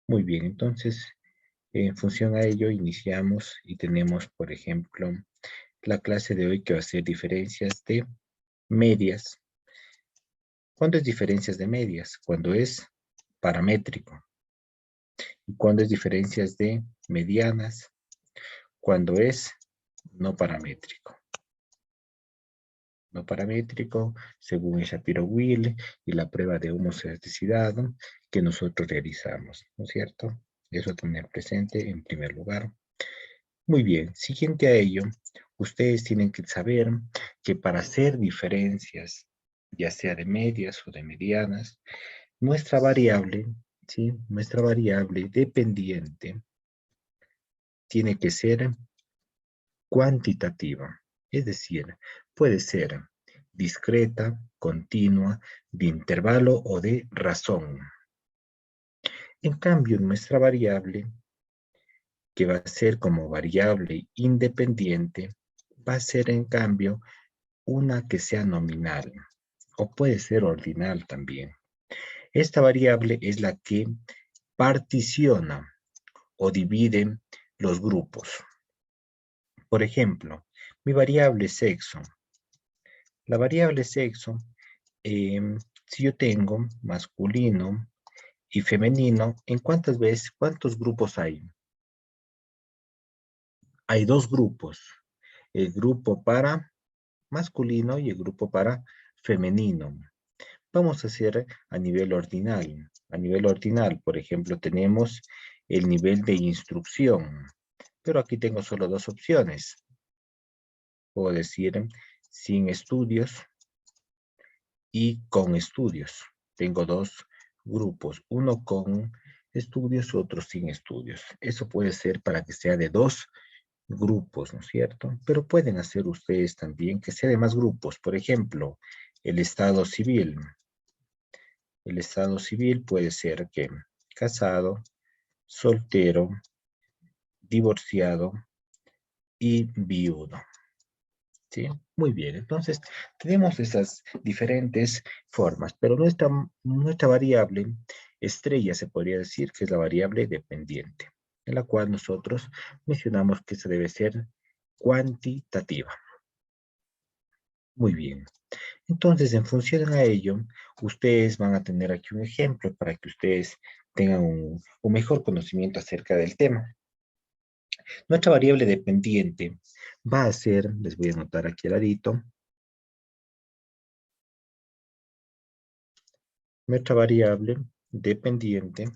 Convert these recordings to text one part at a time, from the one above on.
Muy bien, entonces, en función a ello, iniciamos y tenemos, por ejemplo, la clase de hoy que va a ser diferencias de medias. ¿Cuándo es diferencias de medias? Cuando es paramétrico. ¿Y cuándo es diferencias de medianas? Cuando es no paramétrico. No paramétrico, según el Shapiro-Wilk y la prueba de homocesticidad que nosotros realizamos, ¿no es cierto? Eso tener presente en primer lugar. Muy bien, siguiente a ello, ustedes tienen que saber que para hacer diferencias, ya sea de medias o de medianas, nuestra variable, ¿sí? Nuestra variable dependiente tiene que ser cuantitativa, es decir, puede ser discreta, continua, de intervalo o de razón. En cambio, nuestra variable, que va a ser como variable independiente, va a ser en cambio una que sea nominal o puede ser ordinal también. Esta variable es la que particiona o divide los grupos. Por ejemplo, mi variable sexo. La variable sexo, si yo tengo masculino y femenino, ¿en cuántos grupos hay? Hay dos grupos. El grupo para masculino y el grupo para femenino. Vamos a hacer a nivel ordinal. A nivel ordinal, por ejemplo, tenemos el nivel de instrucción, pero aquí tengo solo dos opciones. Puedo decir sin estudios y con estudios. Tengo dos grupos, uno con estudios, otro sin estudios. Eso puede ser para que sea de dos grupos, ¿no es cierto? Pero pueden hacer ustedes también que sea de más grupos. Por ejemplo, el estado civil. El estado civil puede ser que casado, soltero, divorciado y viudo. ¿Sí? Muy bien, entonces tenemos esas diferentes formas, pero nuestra variable estrella se podría decir que es la variable dependiente, en la cual nosotros mencionamos que se debe ser cuantitativa. Muy bien, entonces en función a ello, ustedes van a tener aquí un ejemplo para que ustedes tengan un mejor conocimiento acerca del tema. Nuestra variable dependiente va a ser, les voy a anotar aquí al ladito, nuestra variable dependiente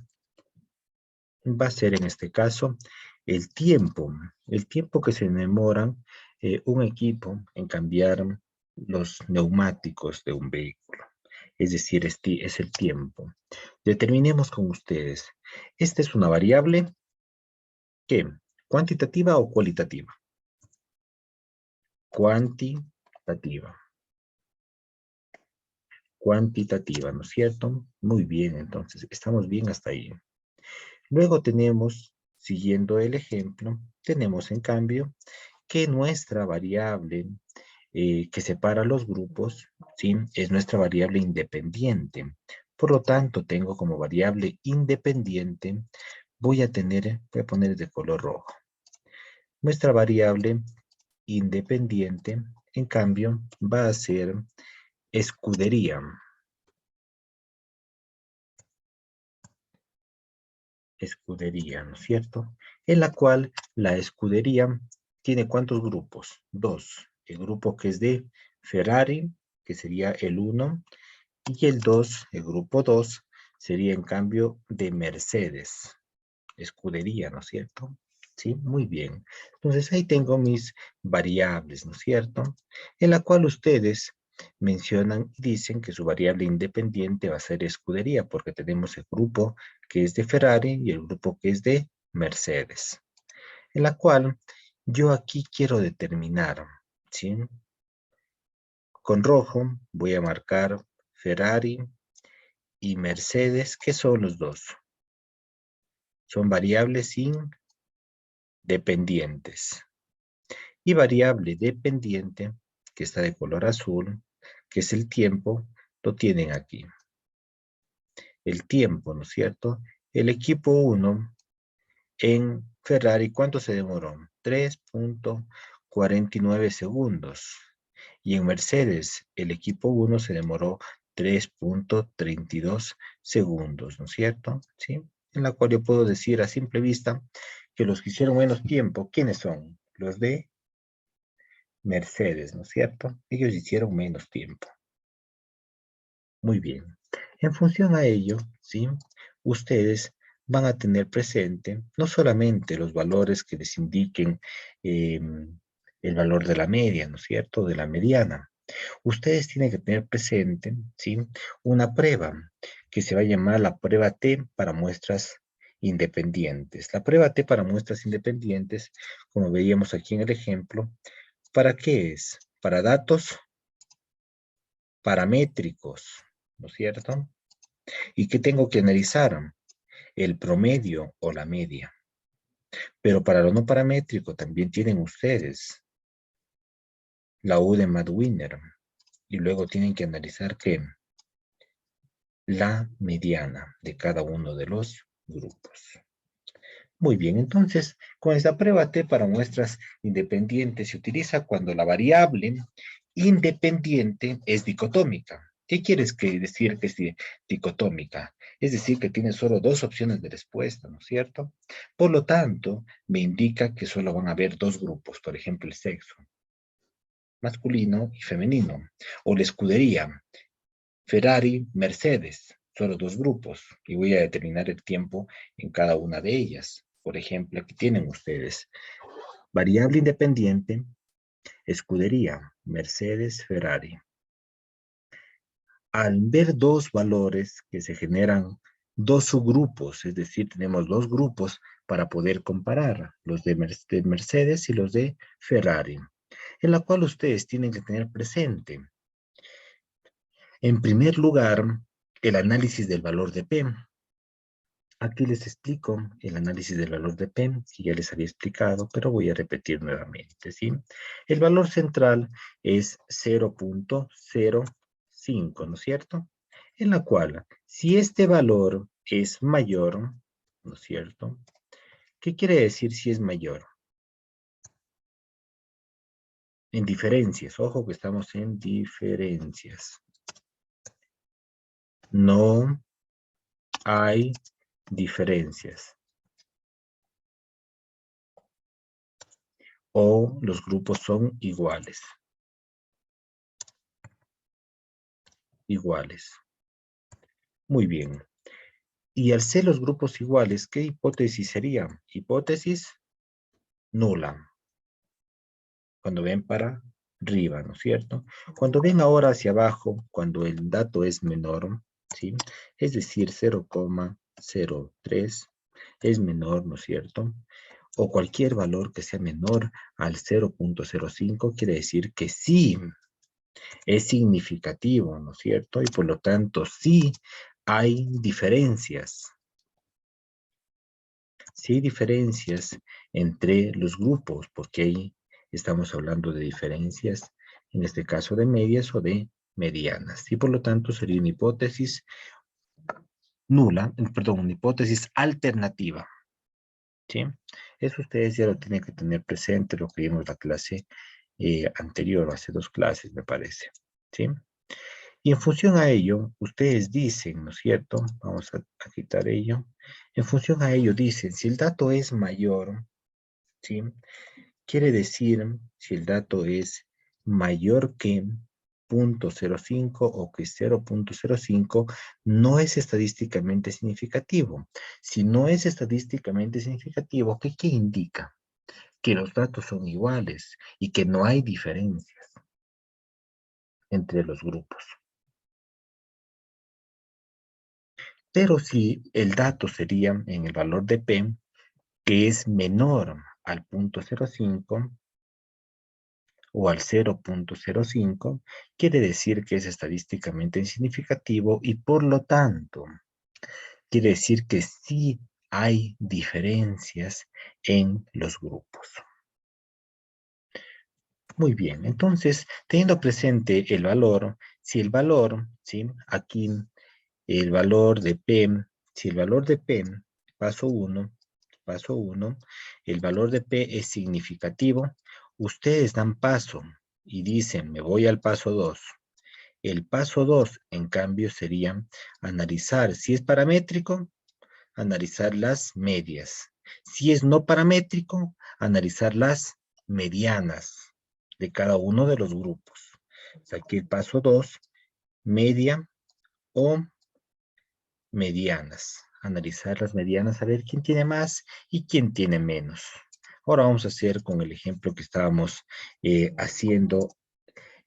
va a ser en este caso el tiempo que se demora un equipo en cambiar los neumáticos de un vehículo. Es decir, este es el tiempo. Determinemos con ustedes, ¿esta es una variable qué? ¿Cuantitativa o cualitativa? Cuantitativa. Cuantitativa, ¿no es cierto? Muy bien, entonces, estamos bien hasta ahí. Luego tenemos, siguiendo el ejemplo, tenemos en cambio que nuestra variable que separa los grupos, ¿sí? Es nuestra variable independiente. Por lo tanto, tengo como variable independiente, voy a poner de color rojo. Nuestra variable independiente, en cambio, va a ser escudería. Escudería, ¿no es cierto? En la cual la escudería tiene ¿cuántos grupos? Dos. El grupo que es de Ferrari, que sería el 1, y el 2, el grupo 2, sería en cambio de Mercedes. Escudería, ¿no es cierto? Sí, muy bien. Entonces ahí tengo mis variables, ¿no es cierto? En la cual ustedes mencionan y dicen que su variable independiente va a ser escudería, porque tenemos el grupo que es de Ferrari y el grupo que es de Mercedes. En la cual yo aquí quiero determinar, ¿sí? Con rojo voy a marcar Ferrari y Mercedes, ¿qué son los dos? Son variables independientes. Y variable dependiente, que está de color azul, que es el tiempo, lo tienen aquí. El tiempo, ¿no es cierto? el equipo 1 en Ferrari, ¿cuánto se demoró? 3.49 segundos. Y en Mercedes, el equipo 1 se demoró 3.32 segundos, ¿no es cierto? ¿Sí? En la cual yo puedo decir a simple vista que los que hicieron menos tiempo, ¿quiénes son? Los de Mercedes, ¿no es cierto? Ellos hicieron menos tiempo. Muy bien. En función a ello, ¿sí? Ustedes van a tener presente no solamente los valores que les indiquen el valor de la media, ¿no es cierto? De la mediana. Ustedes tienen que tener presente, ¿sí? Una prueba que se va a llamar la prueba T para muestras independientes. La prueba T para muestras independientes, como veíamos aquí en el ejemplo, ¿para qué es? Para datos paramétricos, ¿no es cierto? ¿Y qué tengo que analizar? El promedio o la media. Pero para lo no paramétrico también tienen ustedes la U de Madwiner. Y luego tienen que analizar ¿qué? La mediana de cada uno de los grupos. Muy bien, entonces, con esta prueba T para muestras independientes se utiliza cuando la variable independiente es dicotómica. ¿Qué quieres decir que es dicotómica? Es decir, que tiene solo dos opciones de respuesta, ¿no es cierto? Por lo tanto, me indica que solo van a haber dos grupos, por ejemplo, el sexo, masculino y femenino, o la escudería, Ferrari, Mercedes, solo dos grupos, y voy a determinar el tiempo en cada una de ellas. Por ejemplo, aquí tienen ustedes variable independiente, escudería, Mercedes, Ferrari. Al ver dos valores que se generan dos subgrupos, es decir, tenemos dos grupos para poder comparar, los de Mercedes y los de Ferrari, en la cual ustedes tienen que tener presente, en primer lugar, el análisis del valor de P. Aquí les explico el análisis del valor de P, que ya les había explicado, pero voy a repetir nuevamente, ¿sí? El valor central es 0.05, ¿no es cierto? En la cual, si este valor es mayor, ¿no es cierto? ¿Qué quiere decir si es mayor? En diferencias, ojo que estamos en diferencias. No hay diferencias. O los grupos son iguales. Iguales. Muy bien. Y al ser los grupos iguales, ¿qué hipótesis sería? Hipótesis nula. Cuando ven para arriba, ¿no es cierto? Cuando ven ahora hacia abajo, cuando el dato es menor, ¿sí? Es decir, 0,03 es menor, ¿no es cierto? O cualquier valor que sea menor al 0.05 quiere decir que sí es significativo, ¿no es cierto? Y por lo tanto, sí hay diferencias. Sí hay diferencias entre los grupos, porque ahí estamos hablando de diferencias, en este caso de medias o de medianas. Y por lo tanto, sería una hipótesis nula, perdón, una hipótesis alternativa. ¿Sí? Eso ustedes ya lo tienen que tener presente, lo que vimos en la clase anterior, hace dos clases, me parece. ¿Sí? Y en función a ello, ustedes dicen, ¿no es cierto? Vamos a quitar ello. En función a ello dicen, si el dato es mayor, ¿sí? Quiere decir, si el dato es mayor que 0.05 o que 0.05, no es estadísticamente significativo. Si no es estadísticamente significativo, ¿qué indica? Que los datos son iguales y que no hay diferencias entre los grupos. Pero si el dato sería en el valor de P, que es menor al 0.05 o al 0.05, quiere decir que es estadísticamente insignificativo y por lo tanto, quiere decir que sí hay diferencias en los grupos. Muy bien, entonces, teniendo presente el valor, si el valor, ¿sí? Aquí el valor de P, si el valor de P paso 1, el valor de P es significativo. Ustedes dan paso y dicen, me voy al paso 2. El paso 2, en cambio, sería analizar, si es paramétrico, analizar las medias. Si es no paramétrico, analizar las medianas de cada uno de los grupos. O sea, aquí el paso 2, media o medianas. Analizar las medianas, a ver quién tiene más y quién tiene menos. Ahora vamos a hacer con el ejemplo que estábamos haciendo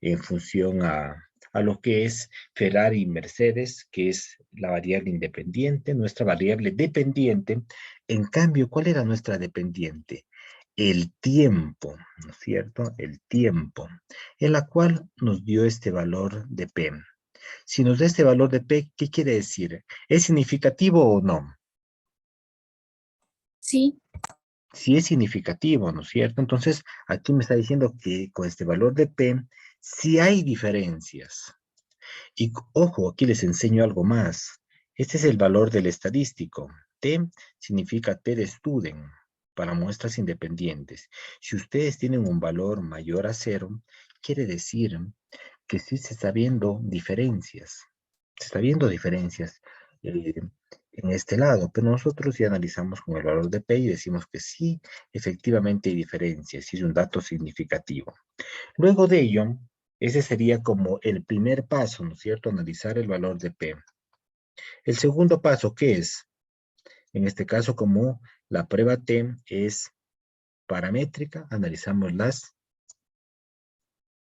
en función a lo que es Ferrari y Mercedes, que es la variable independiente, nuestra variable dependiente. En cambio, ¿cuál era nuestra dependiente? El tiempo, ¿no es cierto? El tiempo, en la cual nos dio este valor de P. Si nos da este valor de P, ¿qué quiere decir? ¿Es significativo o no? Sí. Si es significativo, ¿no es cierto? Entonces, aquí me está diciendo que con este valor de P, sí hay diferencias. Y ojo, aquí les enseño algo más. Este es el valor del estadístico. T significa T de Student para muestras independientes. Si ustedes tienen un valor mayor a 0, quiere decir que sí se está viendo diferencias. Se está viendo diferencias en este lado, pero nosotros ya analizamos con el valor de P y decimos que sí, efectivamente hay diferencias, sí es un dato significativo. Luego de ello, ese sería como el primer paso, ¿no es cierto? Analizar el valor de P. El segundo paso, ¿qué es? En este caso, como la prueba T es paramétrica, analizamos las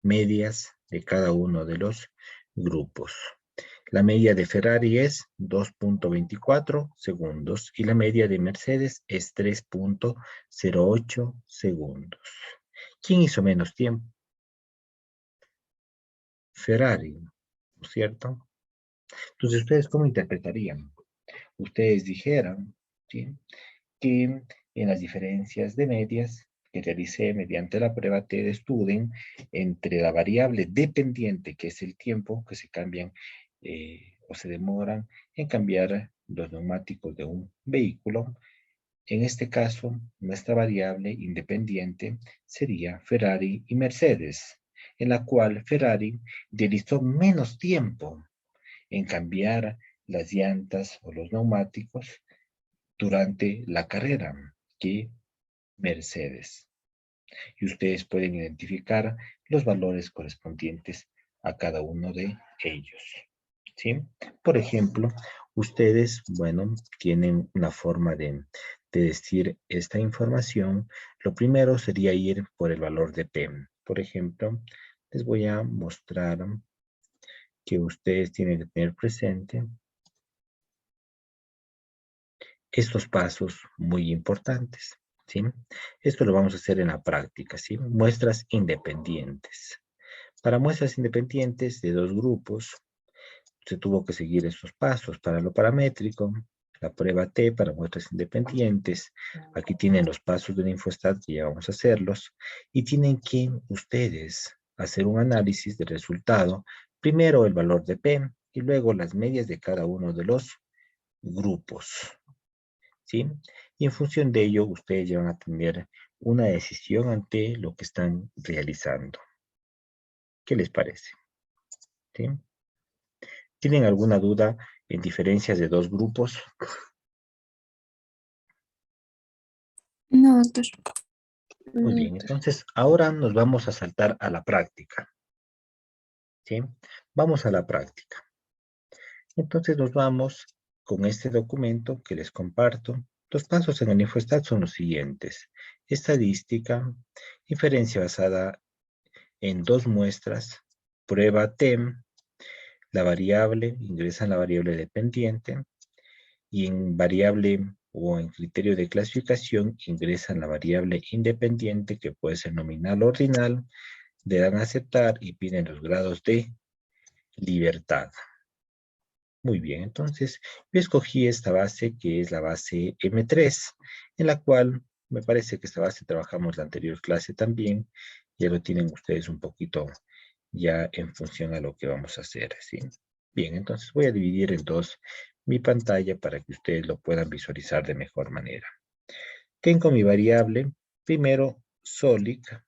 medias de cada uno de los grupos. La media de Ferrari es 2.24 segundos y la media de Mercedes es 3.08 segundos. ¿Quién hizo menos tiempo? Ferrari, ¿no es cierto? Entonces, ¿ustedes cómo interpretarían? Ustedes dijeran, ¿sí?, que en las diferencias de medias que realicé mediante la prueba T de Student entre la variable dependiente, que es el tiempo que se cambian o se demoran en cambiar los neumáticos de un vehículo, en este caso, nuestra variable independiente sería Ferrari y Mercedes, en la cual Ferrari realizó menos tiempo en cambiar las llantas o los neumáticos durante la carrera que Mercedes. Y ustedes pueden identificar los valores correspondientes a cada uno de ellos. ¿Sí? Por ejemplo, ustedes, bueno, tienen una forma de decir esta información. Lo primero sería ir por el valor de P. Por ejemplo, les voy a mostrar que ustedes tienen que tener presente estos pasos muy importantes, ¿sí? Esto lo vamos a hacer en la práctica, ¿sí? Muestras independientes. Para muestras independientes de dos grupos, se tuvo que seguir estos pasos. Para lo paramétrico, la prueba T para muestras independientes. Aquí tienen los pasos del infostat, que ya vamos a hacerlos. Y tienen que ustedes hacer un análisis del resultado. Primero el valor de P y luego las medias de cada uno de los grupos. ¿Sí? Y en función de ello, ustedes ya van a tener una decisión ante lo que están realizando. ¿Qué les parece? ¿Sí? ¿Tienen alguna duda en diferencias de dos grupos? No, doctor. Muy No, bien, doctor. entonces ahora nos vamos a saltar a la práctica. ¿Sí? Vamos a la práctica. Entonces nos vamos con este documento que les comparto. Los pasos en el InfoStat son los siguientes. Estadística, inferencia basada en dos muestras, prueba TEM, la variable, ingresan la variable dependiente, y en variable o en criterio de clasificación ingresan la variable independiente, que puede ser nominal o ordinal, le dan a aceptar y piden los grados de libertad. Muy bien, entonces yo escogí esta base que es la base M3, en la cual me parece que esta base trabajamos la anterior clase también, ya lo tienen ustedes un poquito ya en función a lo que vamos a hacer, ¿sí? Bien, entonces voy a dividir en dos mi pantalla para que ustedes lo puedan visualizar de mejor manera. Tengo mi variable, primero, SOLIC,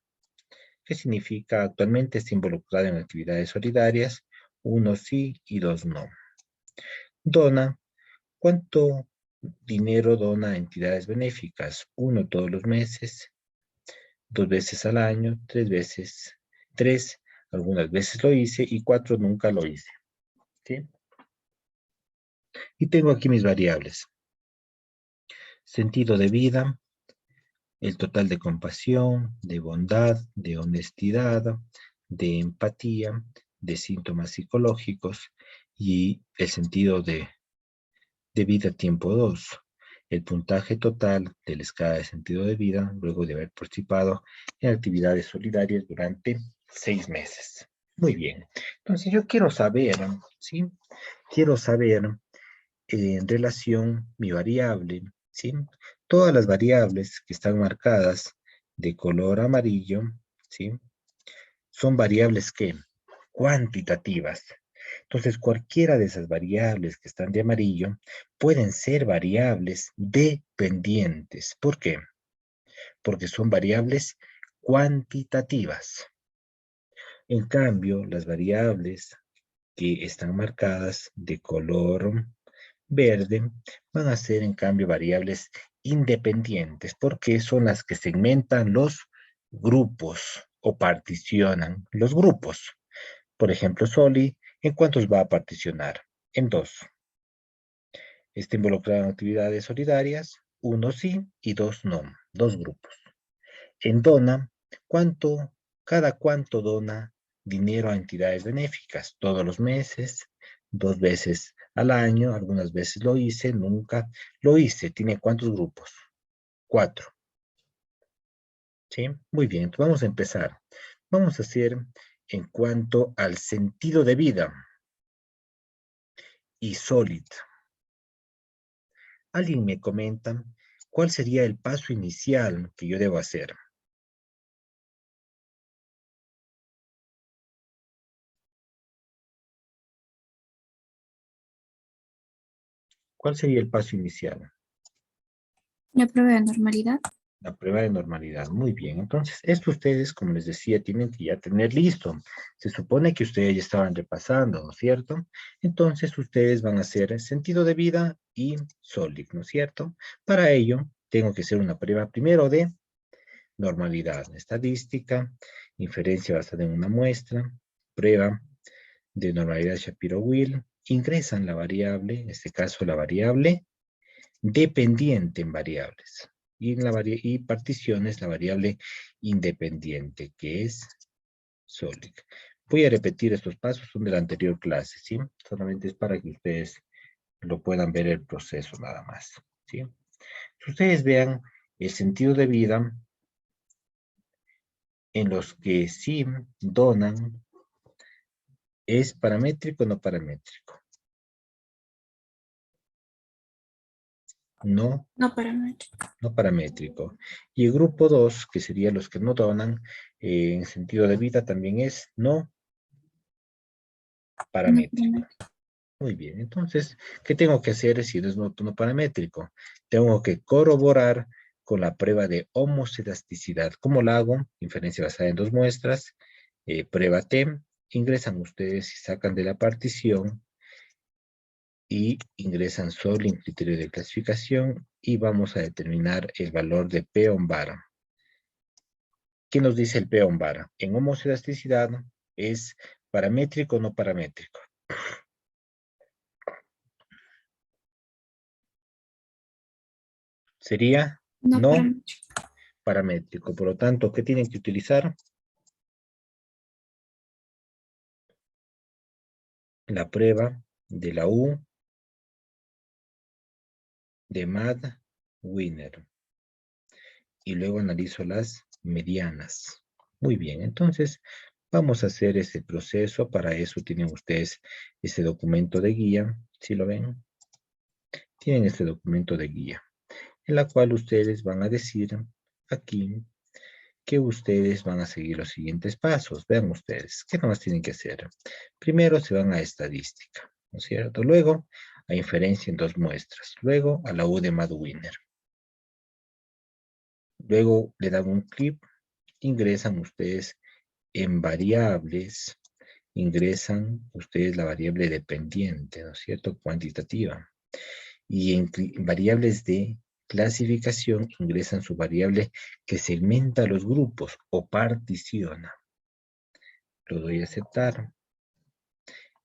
que significa actualmente está involucrado en actividades solidarias, 1 sí y 2 no. Dona, ¿cuánto dinero dona a entidades benéficas? 1 todos los meses, 2 veces al año, 3 veces, 3 algunas veces lo hice y 4 nunca lo hice. ¿Sí? Y tengo aquí mis variables. Sentido de vida, el total de compasión, de bondad, de honestidad, de empatía, de síntomas psicológicos y el sentido de vida tiempo 2. El puntaje total de la escala de sentido de vida luego de haber participado en actividades solidarias durante 6 meses. Muy bien. Entonces yo quiero saber, ¿sí? Quiero saber en relación mi variable, ¿sí? Todas las variables que están marcadas de color amarillo, ¿sí? Son variables que cuantitativas. Entonces, cualquiera de esas variables que están de amarillo pueden ser variables dependientes. ¿Por qué? Porque son variables cuantitativas. En cambio, las variables que están marcadas de color verde van a ser, en cambio, variables independientes, porque son las que segmentan los grupos o particionan los grupos. Por ejemplo, Soli, ¿en cuántos va a particionar? En 2. Está involucrado en actividades solidarias, 1 sí y 2 no, 2 grupos. En Dona, cada cuánto dona dinero a entidades benéficas? Todos los meses, 2 veces al año, algunas veces lo hice, nunca lo hice. ¿Tiene cuántos grupos? 4. ¿Sí? Muy bien, entonces vamos a empezar. Vamos a hacer en cuanto al sentido de vida y Solid. Alguien me comenta cuál sería el paso inicial que yo debo hacer. ¿Cuál sería el paso inicial? La prueba de normalidad. La prueba de normalidad. Muy bien. Entonces, esto ustedes, como les decía, tienen que ya tener listo. Se supone que ustedes ya estaban repasando, ¿no es cierto? Entonces, ustedes van a hacer sentido de vida y SOLIC, ¿no es cierto? Para ello, tengo que hacer una prueba primero de normalidad, estadística, inferencia basada en una muestra, prueba de normalidad Shapiro-Wilk, ingresan la variable, en este caso la variable dependiente en variables, y particiones la variable independiente, que es Solic. Voy a repetir estos pasos, son de la anterior clase, ¿sí? Solamente es para que ustedes lo puedan ver el proceso nada más, ¿sí? Si ustedes vean el sentido de vida en los que sí donan, ¿es paramétrico o no paramétrico? No, No paramétrico. no paramétrico. Y el grupo 2, que serían los que no donan, en sentido de vida también es no No paramétrico. paramétrico. Muy bien, entonces, ¿qué tengo que hacer si no es no paramétrico? Tengo que corroborar con la prueba de homoselasticidad. ¿Cómo la hago? Inferencia basada en 2 muestras, prueba T, ingresan ustedes y sacan de la partición y ingresan solo en criterio de clasificación y vamos a determinar el valor de peón vara. ¿Qué nos dice el peón vara? En homoselasticidad es paramétrico o no paramétrico. Sería No no paramétrico. paramétrico. Por lo tanto, ¿qué tienen que utilizar? La prueba de la U de Mad-Wiener. Y luego analizo las medianas. Muy bien, entonces vamos a hacer ese proceso. Para eso tienen ustedes este documento de guía. ¿Sí lo ven? Tienen este documento de guía, en la cual ustedes van a decir aquí que ustedes van a seguir los siguientes pasos. Vean ustedes, ¿qué nomás tienen que hacer? Primero se van a estadística, ¿no es cierto? Luego a inferencia en 2 muestras. Luego a la U de Madwiner. Luego le dan un clic, ingresan ustedes en variables, ingresan ustedes la variable dependiente, ¿no es cierto? Cuantitativa. Y en variables de clasificación ingresan su variable que segmenta los grupos o particiona. Lo doy a aceptar.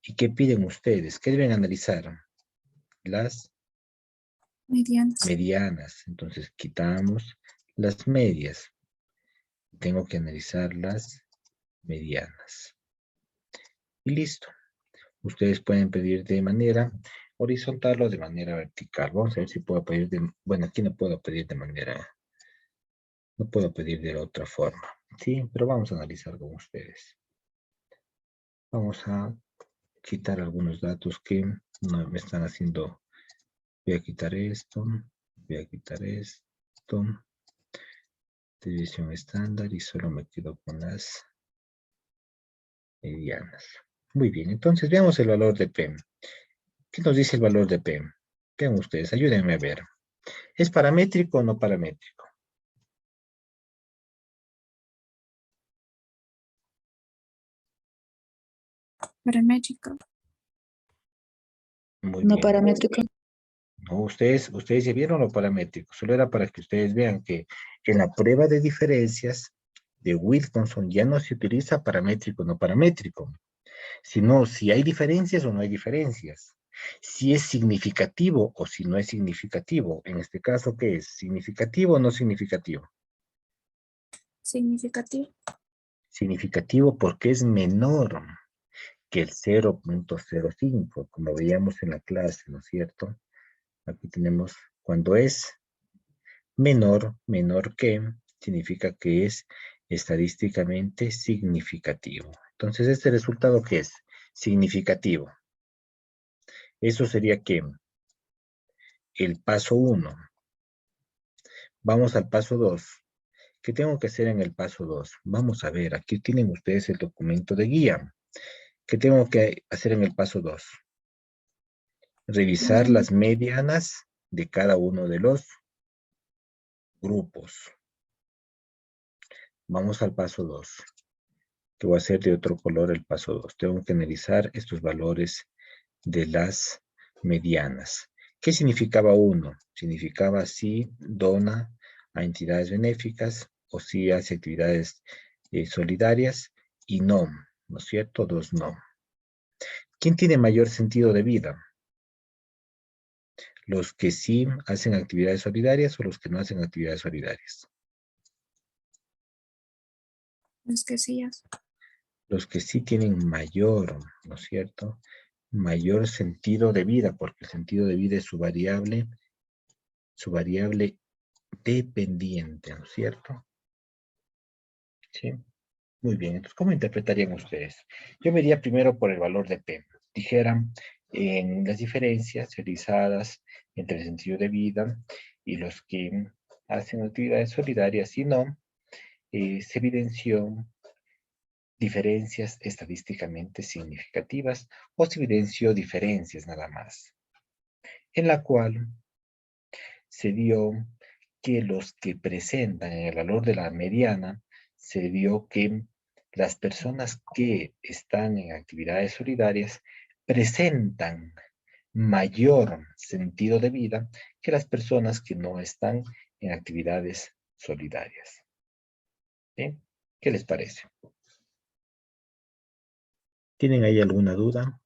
¿Y qué piden ustedes? ¿Qué deben analizar? Las medianas. Entonces quitamos las medias. Tengo que analizar las medianas. Y listo. Ustedes pueden pedir de manera horizontal o de manera vertical. Vamos a ver si puedo pedir de... Bueno, aquí no puedo pedir de manera... No puedo pedir de otra forma. Sí, pero vamos a analizar con ustedes. Vamos a quitar algunos datos que no me están haciendo. Voy a quitar esto. Voy a quitar esto. División estándar y solo me quedo con las medianas. Muy bien, entonces veamos el valor de P. ¿Qué nos dice el valor de P? Vean ustedes, ayúdenme a ver. ¿Es paramétrico o no paramétrico? Paramétrico. Muy No bien. paramétrico. No, ustedes ya vieron lo paramétrico. Solo era para que ustedes vean que en la prueba de diferencias de Wilkinson ya no se utiliza paramétrico o no paramétrico, sino si hay diferencias o no hay diferencias. Si es significativo o si no es significativo. En este caso, ¿qué es? ¿Significativo o no significativo? Significativo. Significativo porque es menor que el 0.05, como veíamos en la clase, ¿no es cierto? Aquí tenemos cuando es menor que, significa que es estadísticamente significativo. Entonces, ¿este resultado qué es? Significativo. Eso sería que el paso 1. Vamos al paso 2. ¿Qué tengo que hacer en el paso 2? Vamos a ver, aquí tienen ustedes el documento de guía. ¿Qué tengo que hacer en el paso 2? Revisar las medianas de cada uno de los grupos. Vamos al paso 2. Que voy a hacer de otro color el paso 2. Tengo que analizar estos valores de las medianas. ¿Qué significaba 1? Significaba si dona a entidades benéficas o si hace actividades solidarias y no, ¿no es cierto? 2 no. ¿Quién tiene mayor sentido de vida? ¿Los que sí hacen actividades solidarias o los que no hacen actividades solidarias? Los que sí. Los que sí tienen mayor, ¿no es cierto? Mayor sentido de vida, porque el sentido de vida es su variable dependiente, ¿no es cierto? Sí. Muy bien, entonces, ¿cómo interpretarían ustedes? Yo me iría primero por el valor de P. Dijeran en las diferencias realizadas entre el sentido de vida y los que hacen actividades solidarias y no, se evidenció diferencias estadísticamente significativas o se evidenció diferencias nada más, en la cual se dio que los que presentan el valor de la mediana, se vio que las personas que están en actividades solidarias presentan mayor sentido de vida que las personas que no están en actividades solidarias. ¿Sí? ¿Qué les parece? ¿Tienen ahí alguna duda?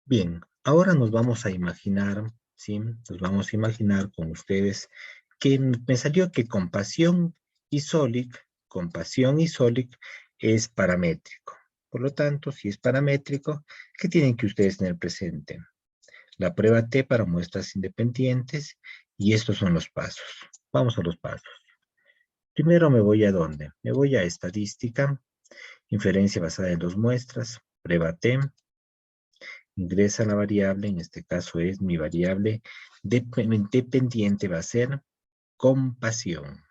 Bien, ahora nos vamos a imaginar, ¿sí? Nos vamos a imaginar con ustedes que me salió que compasión y Solic es paramétrico. Por lo tanto, si es paramétrico, ¿qué tienen que ustedes tener presente? La prueba T para muestras independientes y estos son los pasos. Vamos a los pasos. Primero me voy a ¿dónde? Me voy a estadística, inferencia basada en 2 muestras, prueba T, ingresa la variable, en este caso es mi variable dependiente va a ser compasión.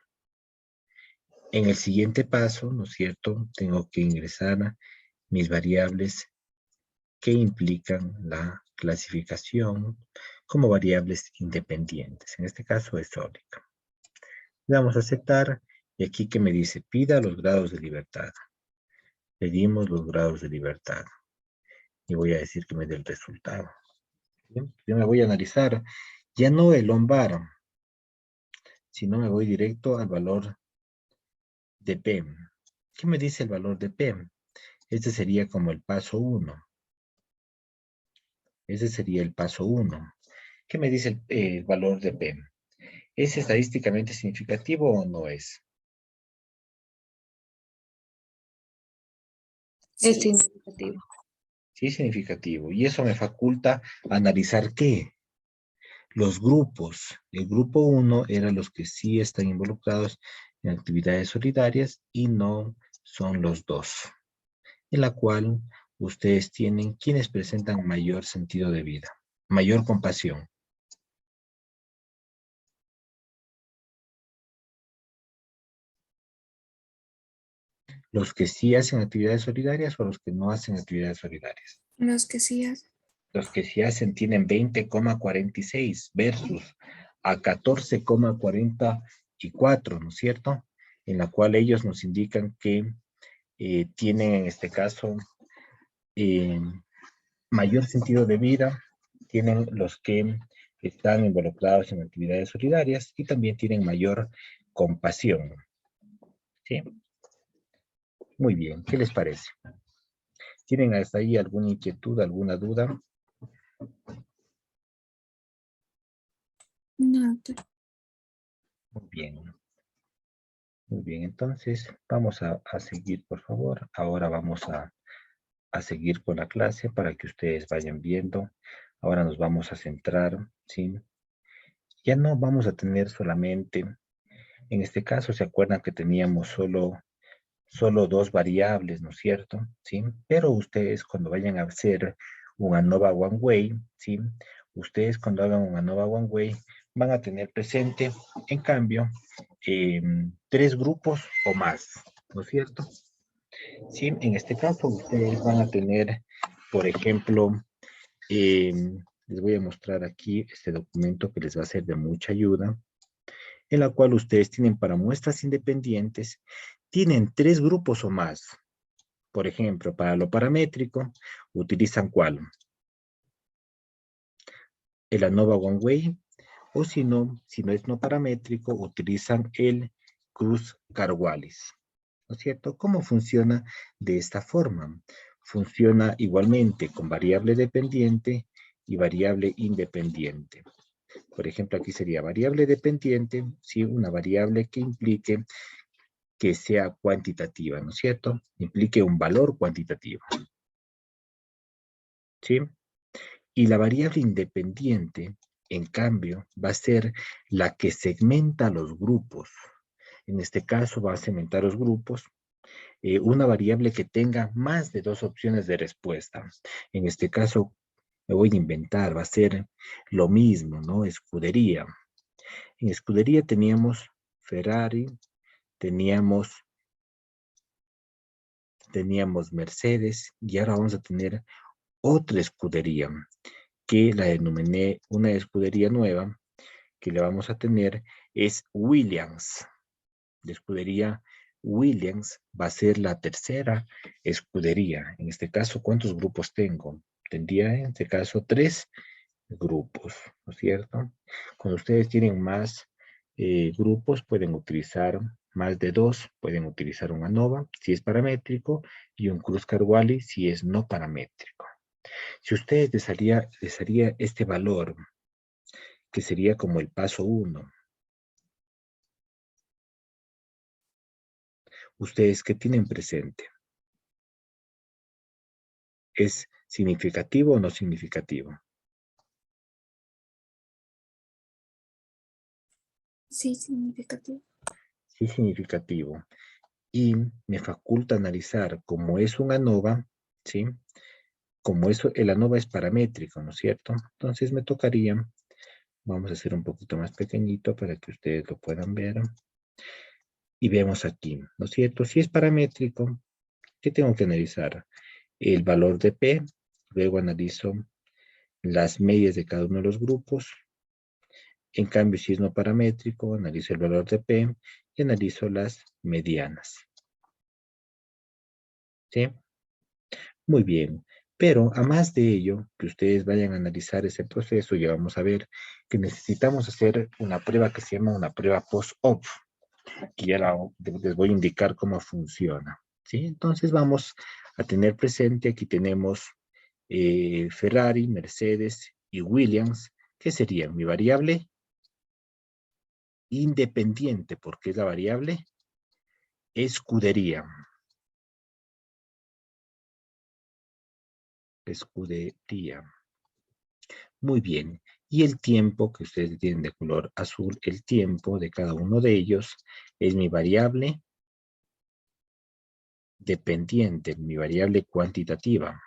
En el siguiente paso, ¿no es cierto? Tengo que ingresar mis variables que implican la clasificación como variables independientes. En este caso es sólido. Le damos a aceptar y aquí que me dice pida los grados de libertad. Pedimos los grados de libertad y voy a decir que me dé el resultado. Bien, yo me voy a analizar ya no el lumbar, sino me voy directo al valor de P. ¿Qué me dice el valor de P? Este sería como el paso 1. Ese sería el paso 1. ¿Qué me dice el valor de P? ¿Es estadísticamente significativo o no es? Es significativo. Sí, es significativo. Y eso me faculta analizar ¿qué? Los grupos. El grupo 1 eran los que sí están involucrados en actividades solidarias y no son los dos, en la cual ustedes tienen quienes presentan mayor sentido de vida, mayor compasión. Los que sí hacen actividades solidarias o los que no hacen actividades solidarias. Los que sí hacen. Los que sí hacen tienen 20,46 versus a 14,44, ¿no es cierto? En la cual ellos nos indican que tienen en este caso mayor sentido de vida, tienen los que están involucrados en actividades solidarias y también tienen mayor compasión. ¿Sí? Muy bien, ¿qué les parece? ¿Tienen hasta ahí alguna inquietud, alguna duda? No. Muy bien. Muy bien, entonces vamos a seguir, por favor. Ahora vamos a seguir con la clase para que ustedes vayan viendo. Ahora nos vamos a centrar, ¿sí? Ya no vamos a tener solamente, en este caso, ¿se acuerdan que teníamos solo dos variables, ¿no es cierto? ¿Sí? Pero ustedes cuando vayan a hacer un ANOVA One Way, ¿sí? Ustedes cuando hagan un ANOVA One Way van a tener presente, en cambio, 3 grupos o más, ¿no es cierto? Sí, en este caso ustedes van a tener, por ejemplo, les voy a mostrar aquí este documento que les va a ser de mucha ayuda, en la cual ustedes tienen para muestras independientes, tienen 3 grupos o más. Por ejemplo, para lo paramétrico, utilizan ¿cuál? El ANOVA One Way, o si no es no paramétrico, utilizan el Kruskal-Wallis. ¿No es cierto? ¿Cómo funciona de esta forma? Funciona igualmente con variable dependiente y variable independiente. Por ejemplo, aquí sería variable dependiente, ¿sí? Una variable que implique que sea cuantitativa, ¿no es cierto? Implique un valor cuantitativo. ¿Sí? Y la variable independiente, en cambio, va a ser la que segmenta los grupos. En este caso va a segmentar los grupos una variable que tenga más de 2 opciones de respuesta. En este caso, me voy a inventar, va a ser lo mismo, ¿no? Escudería. En escudería teníamos Ferrari, teníamos Mercedes y ahora vamos a tener otra escudería que la denominé una escudería nueva que le vamos a tener es Williams. La escudería Williams va a ser la tercera escudería. En este caso, ¿cuántos grupos tengo? Tendría en este caso 3 grupos, ¿no es cierto? Cuando ustedes tienen más grupos, pueden utilizar más de 2, pueden utilizar un ANOVA si es paramétrico y un Kruskal-Wallis si es no paramétrico. Si ustedes les haría este valor, que sería como el paso 1, ¿ustedes qué tienen presente? ¿Es significativo o no significativo? Sí, significativo. Sí, significativo. Y me faculta analizar cómo es un ANOVA, ¿sí? Como eso, el ANOVA es paramétrico, ¿no es cierto? Entonces me tocaría, vamos a hacer un poquito más pequeñito para que ustedes lo puedan ver. Y vemos aquí, ¿no es cierto? Si es paramétrico, ¿qué tengo que analizar? El valor de P, luego analizo las medias de cada uno de los grupos. En cambio, si es no paramétrico, analizo el valor de P y analizo las medianas. ¿Sí? Muy bien. Pero a más de ello, que ustedes vayan a analizar ese proceso, ya vamos a ver que necesitamos hacer una prueba que se llama una prueba post-op, que ya les voy a indicar cómo funciona. ¿Sí? Entonces vamos a tener presente, aquí tenemos Ferrari, Mercedes y Williams, que serían mi variable independiente, porque es la variable escudería. Escudería. Muy bien. Y el tiempo que ustedes tienen de color azul, el tiempo de cada uno de ellos es mi variable dependiente, mi variable cuantitativa.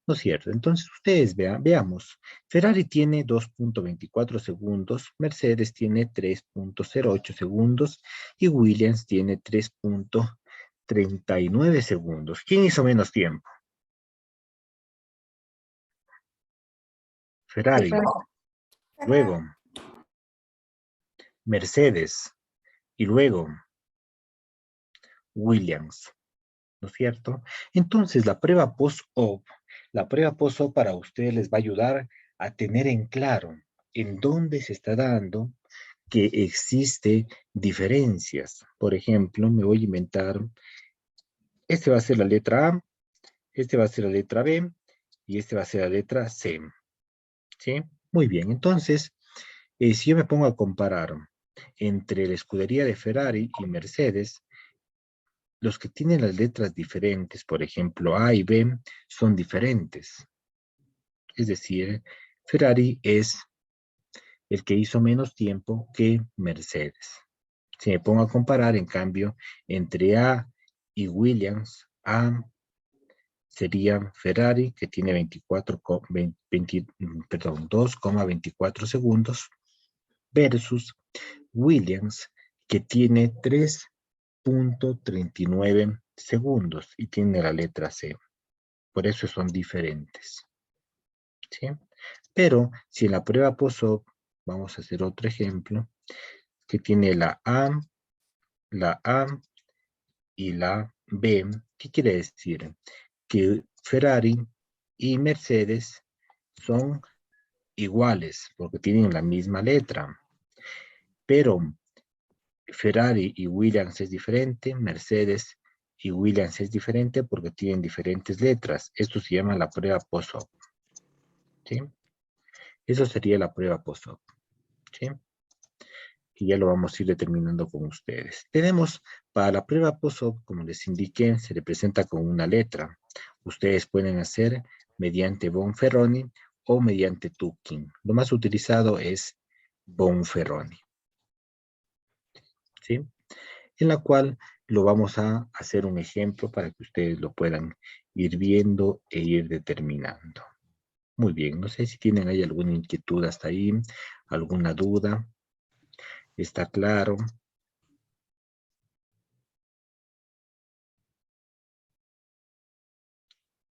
¿No es cierto? Entonces ustedes veamos. Ferrari tiene 2.24 segundos, Mercedes tiene 3.08 segundos y Williams tiene 3.39 segundos. ¿Quién hizo menos tiempo? Ferrari. Luego, Mercedes. Y luego, Williams. ¿No es cierto? Entonces, la prueba post-op para ustedes les va a ayudar a tener en claro en dónde se está dando que existe diferencias. Por ejemplo, me voy a inventar, este va a ser la letra A, este va a ser la letra B y este va a ser la letra C. ¿Sí? Muy bien, entonces, si yo me pongo a comparar entre la escudería de Ferrari y Mercedes, los que tienen las letras diferentes, por ejemplo, A y B, son diferentes. Es decir, Ferrari es el que hizo menos tiempo que Mercedes. Si me pongo a comparar, en cambio, entre A y Williams, A sería Ferrari, que tiene 2,24 segundos, versus Williams, que tiene 3.39 segundos y tiene la letra C. Por eso son diferentes. ¿Sí? Pero si en la prueba post-op, vamos a hacer otro ejemplo, que tiene la A y la B, ¿qué quiere decir? Que Ferrari y Mercedes son iguales, porque tienen la misma letra. Pero Ferrari y Williams es diferente, Mercedes y Williams es diferente porque tienen diferentes letras. Esto se llama la prueba post-op. ¿Sí? Eso sería la prueba post-op. ¿Sí? Y ya lo vamos a ir determinando con ustedes. Tenemos para la prueba post-op, como les indiqué, se representa con una letra. Ustedes pueden hacer mediante Bonferroni o mediante Turing. Lo más utilizado es Bonferroni. ¿Sí? En la cual lo vamos a hacer un ejemplo para que ustedes lo puedan ir viendo e ir determinando. Muy bien, no sé si tienen ahí alguna inquietud hasta ahí, alguna duda. ¿Está claro?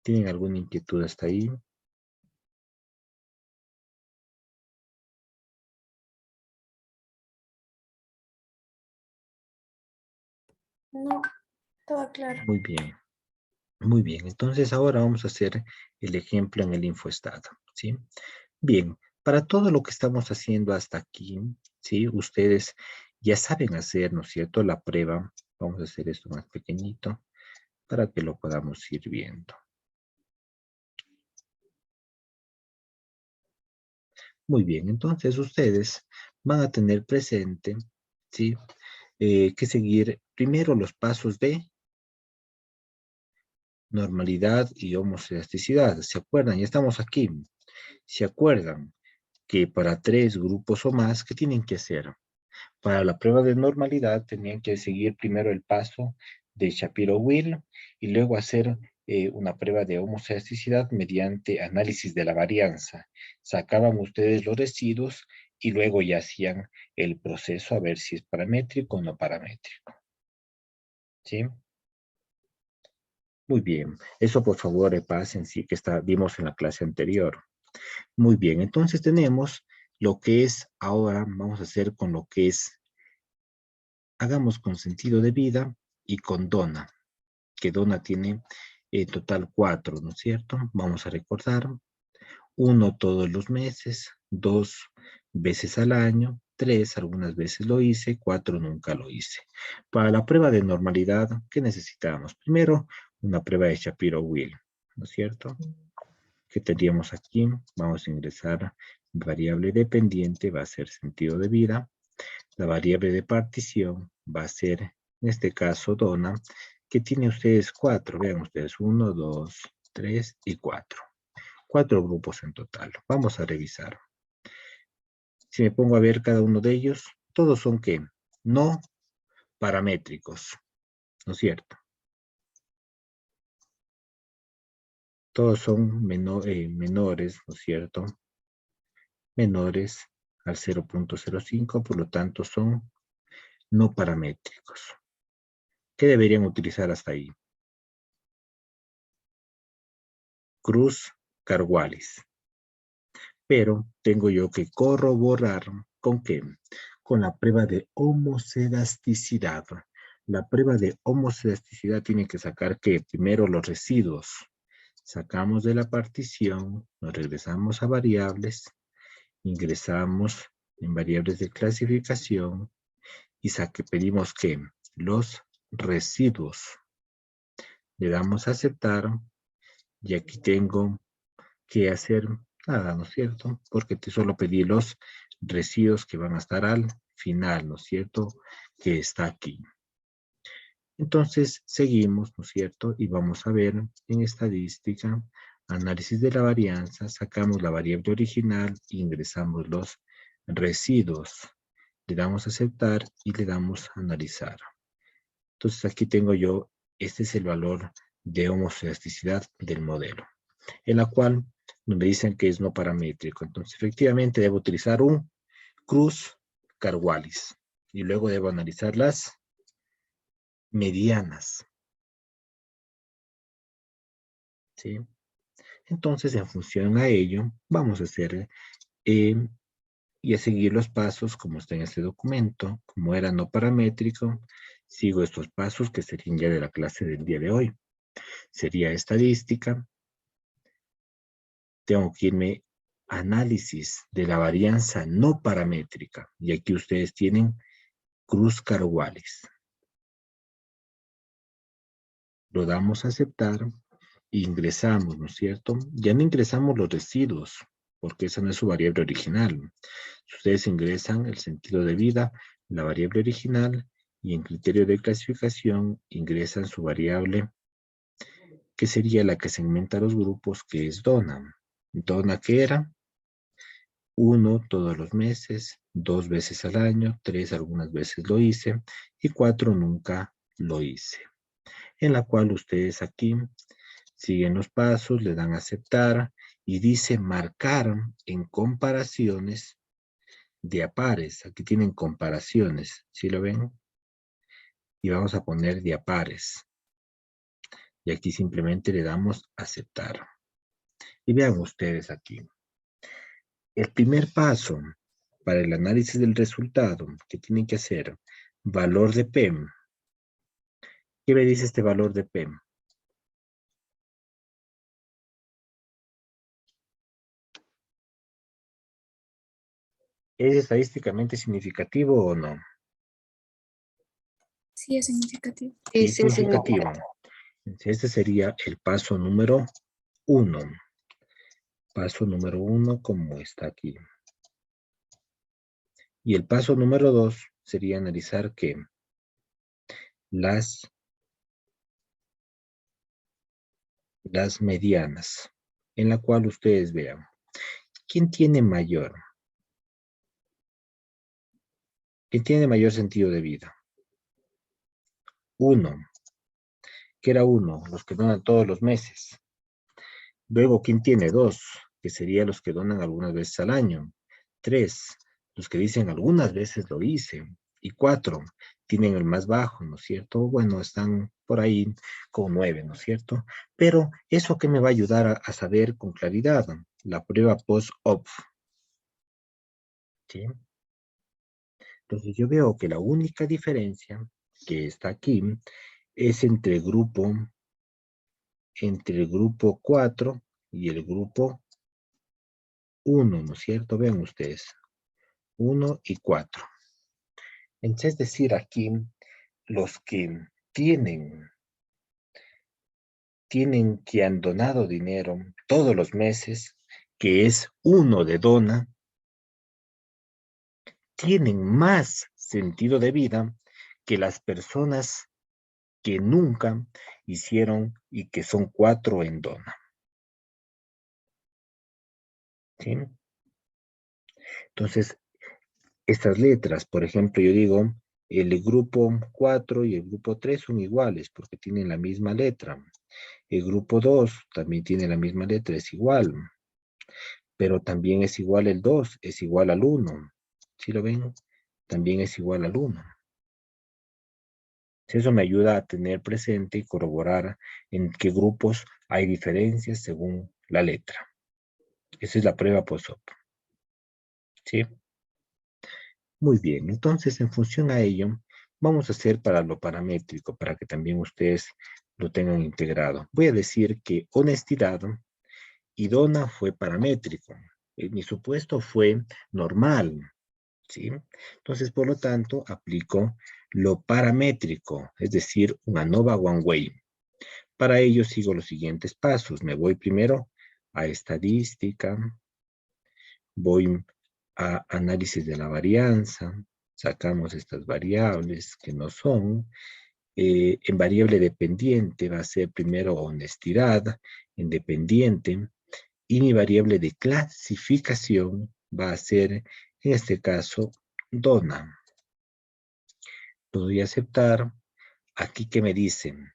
¿Tienen alguna inquietud hasta ahí? No, todo claro. Muy bien, muy bien. Entonces ahora vamos a hacer el ejemplo en el infoestado, ¿sí? Bien, para todo lo que estamos haciendo hasta aquí, ¿sí? Ustedes ya saben hacer, ¿no es cierto?, la prueba. Vamos a hacer esto más pequeñito para que lo podamos ir viendo. Muy bien, entonces ustedes van a tener presente, ¿sí? Que seguir primero los pasos de normalidad y homoelasticidad. ¿Se acuerdan? Ya estamos aquí. ¿Se acuerdan que para 3 grupos o más, qué tienen que hacer? Para la prueba de normalidad tenían que seguir primero el paso de Shapiro-Wills y luego hacer una prueba de homoelasticidad mediante análisis de la varianza. Sacaban ustedes los residuos y luego ya hacían el proceso a ver si es paramétrico o no paramétrico. ¿Sí? Muy bien. Eso por favor repasen, sí, que vimos en la clase anterior. Muy bien, entonces tenemos lo que es ahora, vamos a hacer con lo que es, hagamos con sentido de vida y con dona, que dona tiene en total 4, ¿no es cierto? Vamos a recordar, 1 todos los meses, 2 veces al año, 3 algunas veces lo hice, 4 nunca lo hice. Para la prueba de normalidad, ¿qué necesitamos? Primero, una prueba de Shapiro-Wills, ¿no es cierto? ¿Qué tendríamos aquí? Vamos a ingresar variable dependiente, va a ser sentido de vida. La variable de partición va a ser, en este caso, dona, que tiene ustedes 4. Vean ustedes, 1, 2, 3 y 4. 4 grupos en total. Vamos a revisar. Si me pongo a ver cada uno de ellos, todos son ¿qué? No paramétricos, ¿no es cierto? Todos son menores, ¿no es cierto? Menores al 0.05, por lo tanto son no paramétricos. ¿Qué deberían utilizar hasta ahí? Cruz Carwalis. Pero tengo yo que corroborar ¿con qué? Con la prueba de homoselasticidad. La prueba de homoselasticidad tiene que sacar que primero los residuos. Sacamos de la partición, nos regresamos a variables, ingresamos en variables de clasificación y pedimos que los residuos. Le damos a aceptar y aquí tengo que hacer nada, ¿no es cierto? Porque te solo pedí los residuos que van a estar al final, ¿no es cierto? Que está aquí. Entonces, seguimos, ¿no es cierto? Y vamos a ver en estadística, análisis de la varianza, sacamos la variable original, ingresamos los residuos. Le damos a aceptar y le damos a analizar. Entonces, aquí tengo yo, este es el valor de homoelasticidad del modelo, en la cual me dicen que es no paramétrico. Entonces, efectivamente, debo utilizar un Cruz Carwalis y luego debo analizar las medianas, ¿sí? Entonces, en función a ello, vamos a hacer y a seguir los pasos como está en este documento. Como era no paramétrico, sigo estos pasos que serían ya de la clase del día de hoy. Sería estadística. Tengo que irme a análisis de la varianza no paramétrica. Y aquí ustedes tienen Cruz Carwalis. Lo damos a aceptar. Ingresamos, ¿no es cierto? Ya no ingresamos los residuos, porque esa no es su variable original. Si ustedes ingresan el sentido de vida, la variable original, y en criterio de clasificación ingresan su variable, que sería la que segmenta los grupos, que es dona. Dona, ¿qué era? 1 todos los meses, 2 veces al año, 3 algunas veces lo hice, y 4 nunca lo hice. En la cual ustedes aquí siguen los pasos, le dan a aceptar y dice marcar en comparaciones de a pares. Aquí tienen comparaciones, ¿sí lo ven? Y vamos a poner de a pares. Y aquí simplemente le damos aceptar. Y vean ustedes aquí. El primer paso para el análisis del resultado que tienen que hacer, valor de PEM. ¿Qué me dice este valor de PEM? ¿Es estadísticamente significativo o no? Sí, es significativo. Sí, significativo. Este sería el paso número 1. Paso número 1, como está aquí. Y el paso número 2 sería analizar que las medianas, en la cual ustedes vean, ¿quién tiene mayor? ¿Quién tiene mayor sentido de vida? 1, que era 1, los que donan todos los meses. Luego, ¿quién tiene 2? Que serían los que donan algunas veces al año. 3, los que dicen algunas veces lo hice. Y 4, tienen el más bajo, ¿no es cierto? Bueno, están por ahí con 9, ¿no es cierto? Pero eso que me va a ayudar a saber con claridad, la prueba post-op. ¿Sí? Entonces yo veo que la única diferencia que está aquí es entre el grupo 4 y el grupo 1, ¿no es cierto? Vean ustedes, 1 y 4. Entonces, es decir, aquí los que tienen que han donado dinero todos los meses, que es 1 de dona, tienen más sentido de vida que las personas que nunca hicieron y que son 4 en dona. ¿Sí? Entonces, estas letras, por ejemplo, yo digo, el grupo 4 y el grupo 3 son iguales porque tienen la misma letra. El grupo 2 también tiene la misma letra, es igual. Pero también es igual el 2, es igual al 1. ¿Sí lo ven? También es igual al 1. Eso me ayuda a tener presente y corroborar en qué grupos hay diferencias según la letra. Esa es la prueba post-op. ¿Sí? Muy bien, entonces en función a ello, vamos a hacer para lo paramétrico, para que también ustedes lo tengan integrado. Voy a decir que honestidad y dona fue paramétrico. Mi supuesto fue normal, ¿sí? Entonces, por lo tanto, aplico lo paramétrico, es decir, una ANOVA one way. Para ello sigo los siguientes pasos. Me voy primero a estadística, voy a análisis de la varianza, sacamos estas variables que no son. En variable dependiente va a ser primero honestidad, independiente, y mi variable de clasificación va a ser, en este caso, dona. Podría aceptar. Aquí que me dicen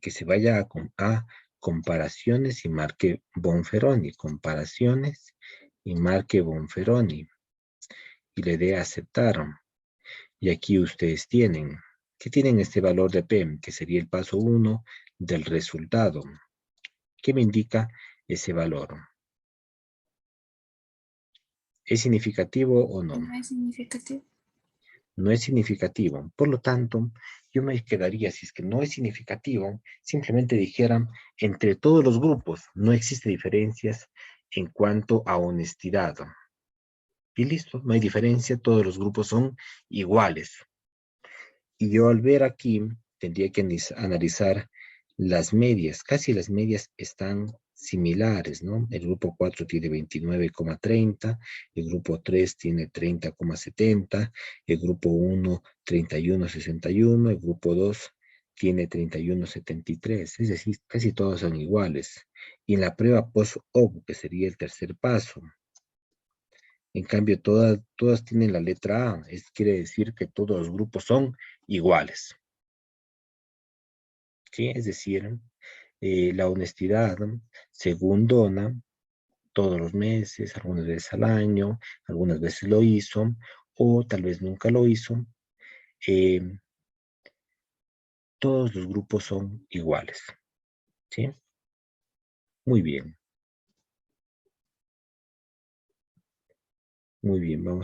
que se vaya a comparaciones y marque Bonferroni, comparaciones y marque Bonferroni y le dé a aceptar. Y aquí ustedes tienen, que tienen este valor de P, que sería el paso 1 del resultado. ¿Qué me indica ese valor? ¿Es significativo o no? No es significativo. No es significativo. Por lo tanto, yo me quedaría, si es que no es significativo, simplemente dijeran, entre todos los grupos no existe diferencias en cuanto a honestidad. Y listo, no hay diferencia, todos los grupos son iguales. Y yo al ver aquí, tendría que analizar las medias. Casi las medias están similares, ¿no? El grupo 4 tiene 29,30, el grupo 3 tiene 30,70, el grupo 1, 31,61, el grupo 2 tiene 31,73. Es decir, casi todos son iguales. Y en la prueba post-op, que sería el tercer paso, en cambio, todas tienen la letra A. Quiere decir que todos los grupos son iguales. ¿Sí? Es decir, la honestidad, según dona, todos los meses, algunas veces al año, algunas veces lo hizo, o tal vez nunca lo hizo. Todos los grupos son iguales. ¿Sí? Muy bien. Muy bien, vamos